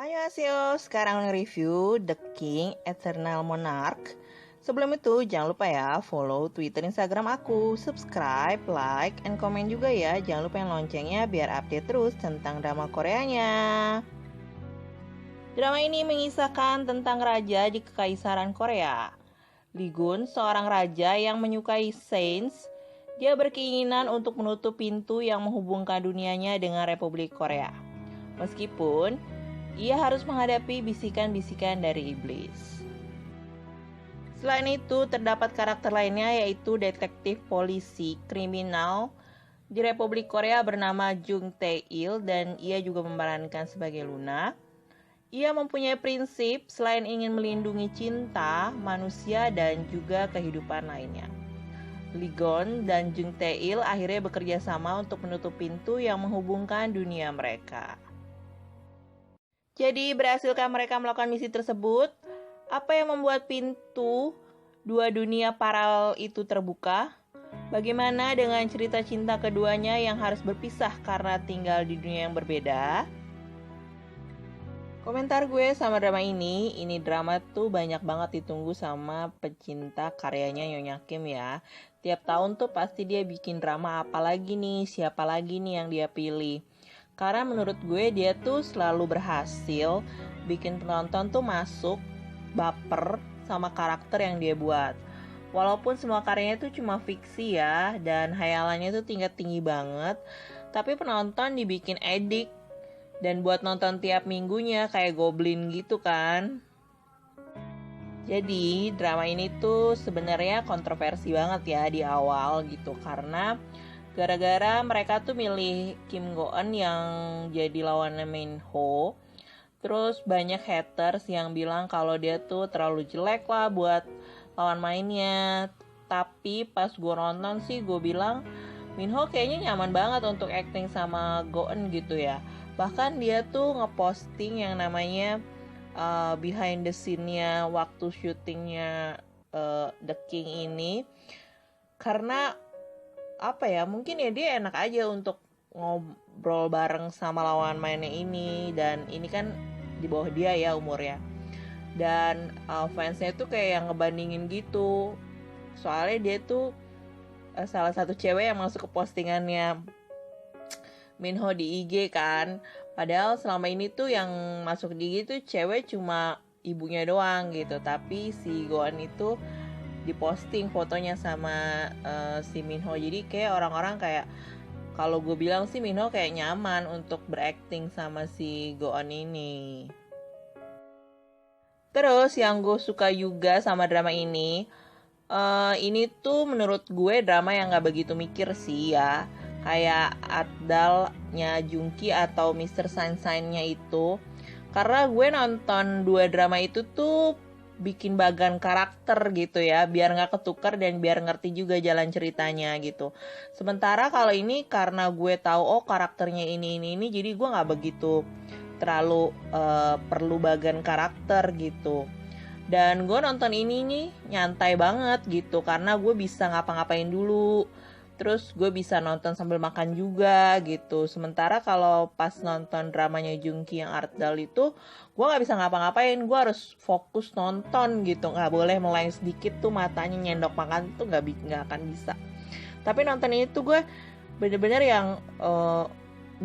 Annyeonghaseyo, sekarang nge-review The King Eternal Monarch. Sebelum itu, jangan lupa ya follow Twitter, Instagram aku, subscribe, like, and komen juga ya. Jangan lupa yang loncengnya biar update terus tentang drama Koreanya. Drama ini mengisahkan tentang raja di Kekaisaran Korea. Lee Gun, seorang raja yang menyukai sains, dia berkeinginan untuk menutup pintu yang menghubungkan dunianya dengan Republik Korea. Meskipun ia harus menghadapi bisikan-bisikan dari iblis. Selain itu, terdapat karakter lainnya yaitu detektif polisi kriminal di Republik Korea bernama Jung Tae-il dan ia juga memerankan sebagai Luna. Ia mempunyai prinsip selain ingin melindungi cinta, manusia, dan juga kehidupan lainnya. Lee Gun dan Jung Tae-il akhirnya bekerja sama untuk menutup pintu yang menghubungkan dunia mereka. Jadi berhasilkah mereka melakukan misi tersebut? Apa yang membuat pintu dua dunia paralel itu terbuka? Bagaimana dengan cerita cinta keduanya yang harus berpisah karena tinggal di dunia yang berbeda? Komentar gue sama drama ini drama tuh banyak banget ditunggu sama pecinta karyanya Nyonya Kim ya. Tiap tahun tuh pasti dia bikin drama apa lagi nih, siapa lagi nih yang dia pilih. Karena menurut gue dia tuh selalu berhasil bikin penonton tuh masuk, baper sama karakter yang dia buat. Walaupun semua karyanya tuh cuma fiksi ya, dan hayalannya tuh tingkat tinggi banget, tapi penonton dibikin edik dan buat nonton tiap minggunya kayak Goblin gitu kan. Jadi drama ini tuh sebenarnya kontroversi banget ya di awal gitu, karena gara-gara mereka tuh milih Kim Go Eun yang jadi lawannya Min Ho. Terus banyak haters yang bilang kalau dia tuh terlalu jelek lah buat lawan mainnya. Tapi pas gue nonton sih gue bilang Min Ho kayaknya nyaman banget untuk acting sama Go Eun gitu ya. Bahkan dia tuh ngeposting yang namanya behind the scene-nya waktu syutingnya The King ini. Karena apa ya, mungkin ya dia enak aja untuk ngobrol bareng sama lawan mainnya ini, dan ini kan di bawah dia ya umurnya, dan fansnya tuh kayak yang ngebandingin gitu, soalnya dia tuh salah satu cewek yang masuk ke postingannya Minho di IG kan, padahal selama ini tuh yang masuk di IG tuh cewek cuma ibunya doang gitu, tapi si Goan itu diposting fotonya sama si Minho. Jadi kayak orang-orang kayak, kalau gue bilang sih Minho kayak nyaman untuk berakting sama si Go Eun ini. Terus yang gue suka juga sama drama ini tuh menurut gue drama yang gak begitu mikir sih ya. Kayak Adalnya Jungki atau Mr. Sunshine-nya itu. Karena gue nonton dua drama itu tuh bikin bagan karakter gitu ya, biar nggak ketukar dan biar ngerti juga jalan ceritanya gitu. Sementara kalau ini karena gue tahu karakternya ini, jadi gue nggak begitu terlalu perlu bagan karakter gitu. Dan gue nonton ini nih nyantai banget gitu, karena gue bisa ngapa-ngapain dulu. Terus gue bisa nonton sambil makan juga gitu. Sementara kalau pas nonton dramanya Jungki yang Ardal itu, gue gak bisa ngapa-ngapain. Gue harus fokus nonton gitu. Gak boleh meleng sedikit tuh matanya nyendok makan tuh gak akan bisa. Tapi nonton ini tuh gue bener-bener yang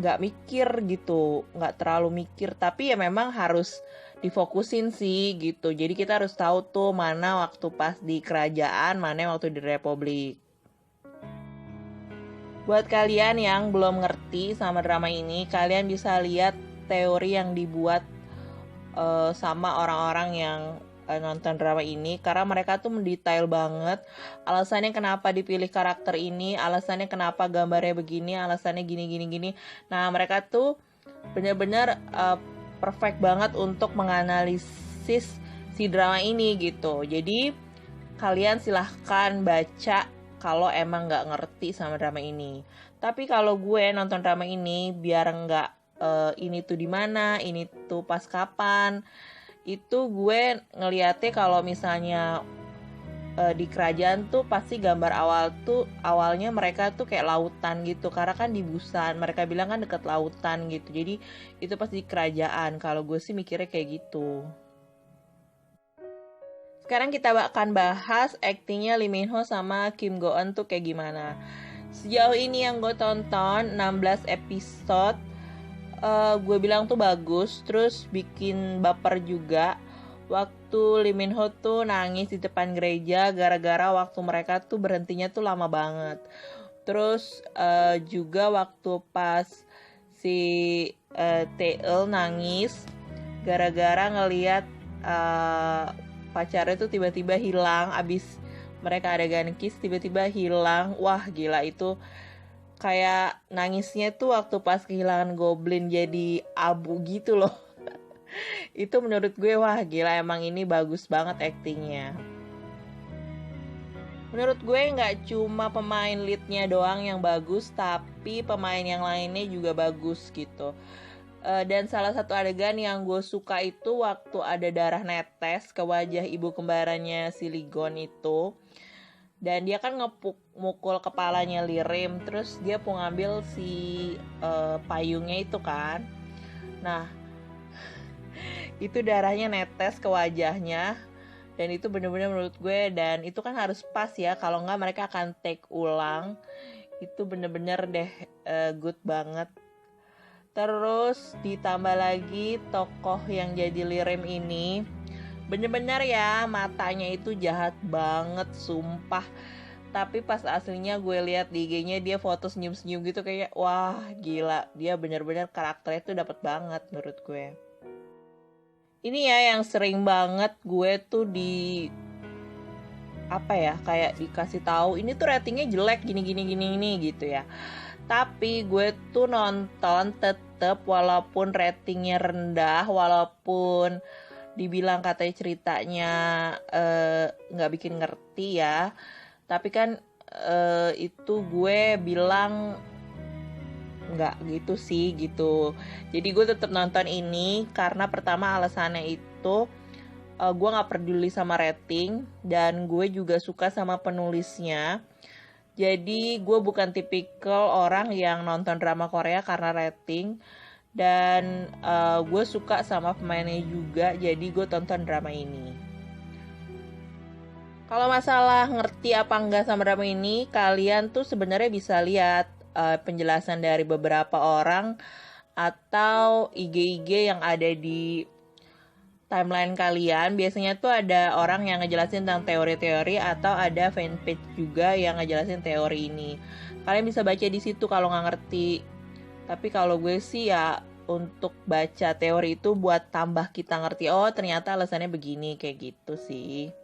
gak mikir gitu. Gak terlalu mikir. Tapi ya memang harus difokusin sih gitu. Jadi kita harus tahu tuh mana waktu pas di kerajaan, mana waktu di republik. Buat kalian yang belum ngerti sama drama ini, kalian bisa lihat teori yang dibuat sama orang-orang yang nonton drama ini. Karena mereka tuh mendetail banget alasannya kenapa dipilih karakter ini, alasannya kenapa gambarnya begini, alasannya gini. Nah mereka tuh benar-benar perfect banget untuk menganalisis si drama ini gitu. Jadi kalian silahkan baca kalau emang nggak ngerti sama drama ini. Tapi kalau gue nonton drama ini biar nggak ini tuh di mana, ini tuh pas kapan, itu gue ngeliatnya kalau misalnya di kerajaan tuh pasti gambar awalnya mereka tuh kayak lautan gitu, karena kan di Busan mereka bilang kan deket lautan gitu, jadi itu pasti kerajaan. Kalau gue sih mikirnya kayak gitu. Sekarang kita akan bahas aktingnya Lee Min Ho sama Kim Go Eun tuh kayak gimana. Sejauh ini yang gue tonton 16 episode, gue bilang tuh bagus, terus bikin baper juga. Waktu Lee Min Ho tuh nangis di depan gereja gara-gara waktu mereka tuh berhentinya tuh lama banget. Terus juga waktu pas si Tae-eul nangis gara-gara ngeliat pacarnya tuh tiba-tiba hilang abis mereka adegan kiss, tiba-tiba hilang. Wah gila, itu kayak nangisnya tuh waktu pas kehilangan Goblin jadi abu gitu loh. Itu menurut gue wah gila, emang ini bagus banget aktingnya. Menurut gue nggak cuma pemain leadnya doang yang bagus, tapi pemain yang lainnya juga bagus gitu. Dan salah satu adegan yang gue suka itu waktu ada darah netes ke wajah ibu kembarannya si Ligon itu. Dan dia kan mukul kepalanya Lirim, terus dia mau ngambil si payungnya itu kan. Nah, itu darahnya netes ke wajahnya, dan itu bener-bener menurut gue, dan itu kan harus pas ya, kalau nggak mereka akan take ulang. Itu bener-bener deh good banget. Terus ditambah lagi tokoh yang jadi Lirim ini bener-bener ya, matanya itu jahat banget sumpah. Tapi pas aslinya gue lihat di IG-nya dia foto senyum-senyum gitu, kayak wah gila, dia bener-bener karakternya tuh dapet banget menurut gue. Ini ya yang sering banget gue tuh kayak dikasih tahu ini tuh ratingnya jelek gini gitu ya. Tapi gue tuh nonton tetep walaupun ratingnya rendah, walaupun dibilang katanya ceritanya nggak bikin ngerti ya. Tapi kan itu gue bilang nggak gitu sih gitu. Jadi gue tetap nonton ini karena pertama alasannya itu gue nggak peduli sama rating, dan gue juga suka sama penulisnya. Jadi gue bukan tipikal orang yang nonton drama Korea karena rating, dan gue suka sama pemainnya juga, jadi gue tonton drama ini. Kalau masalah ngerti apa enggak sama drama ini, kalian tuh sebenarnya bisa lihat penjelasan dari beberapa orang atau IG-IG yang ada di timeline kalian. Biasanya tuh ada orang yang ngejelasin tentang teori-teori, atau ada fanpage juga yang ngejelasin teori ini. Kalian bisa baca di situ kalau nggak ngerti. Tapi kalau gue sih ya untuk baca teori itu buat tambah kita ngerti, oh ternyata alasannya begini, kayak gitu sih.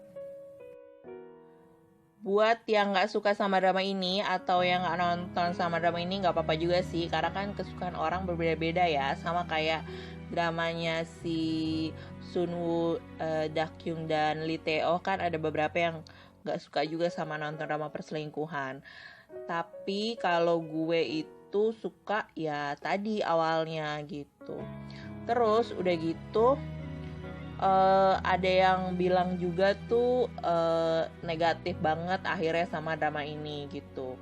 Buat yang nggak suka sama drama ini atau yang nggak nonton sama drama ini, nggak apa-apa juga sih, karena kan kesukaan orang berbeda-beda ya. Sama kayak dramanya si Sunwoo, Dakyung dan Lee Tae-oh, kan ada beberapa yang nggak suka juga sama nonton drama perselingkuhan. Tapi kalau gue itu suka ya tadi awalnya gitu. Terus udah gitu ada yang bilang juga tuh negatif banget akhirnya sama drama ini gitu.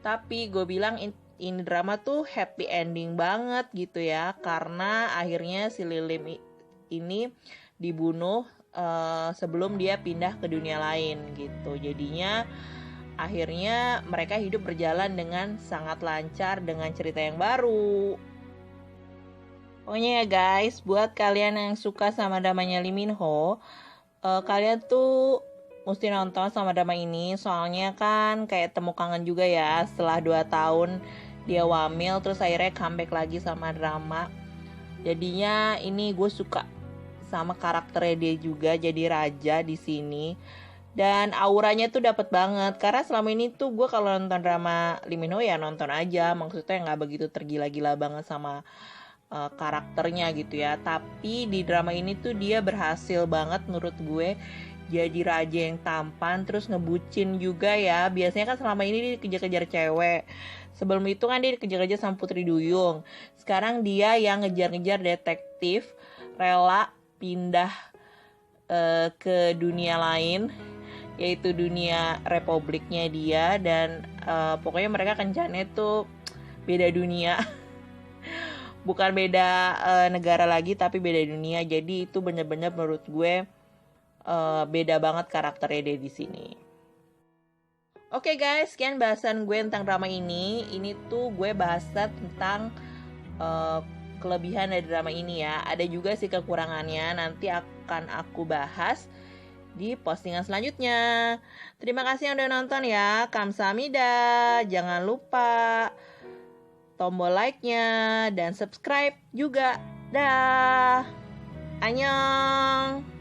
Tapi gue bilang ini drama tuh happy ending banget gitu ya, karena akhirnya si Lilim ini dibunuh sebelum dia pindah ke dunia lain gitu. Jadinya akhirnya mereka hidup berjalan dengan sangat lancar dengan cerita yang baru. Pokoknya ya guys, buat kalian yang suka sama dramanya Lee Min Ho, kalian tuh mesti nonton sama drama ini. Soalnya kan kayak temu kangen juga ya, setelah 2 tahun dia wamil, terus akhirnya comeback lagi sama drama. Jadinya ini gue suka sama karakternya dia juga, jadi raja di sini. Dan auranya tuh dapet banget, karena selama ini tuh gue kalau nonton drama Lee Min Ho ya nonton aja, maksudnya nggak begitu tergila-gila banget sama karakternya gitu ya. Tapi di drama ini tuh dia berhasil banget menurut gue jadi raja yang tampan, terus ngebucin juga ya. Biasanya kan selama ini dia dikejar-kejar cewek, sebelum itu kan dia dikejar-kejar sama Putri Duyung. Sekarang dia yang ngejar-ngejar detektif, rela pindah ke dunia lain yaitu dunia republiknya dia. Dan pokoknya mereka kencannya tuh beda dunia. Bukan beda negara lagi, tapi beda dunia. Jadi itu bener-bener menurut gue beda banget karakternya dia di sini. Oke guys, sekian bahasan gue tentang drama ini. Ini tuh gue bahas tentang kelebihan dari drama ini ya. Ada juga sih kekurangannya, nanti akan aku bahas di postingan selanjutnya. Terima kasih yang udah nonton ya. Kamsahamnida. Jangan lupa tombol like-nya dan subscribe juga. Dah. Annyeong.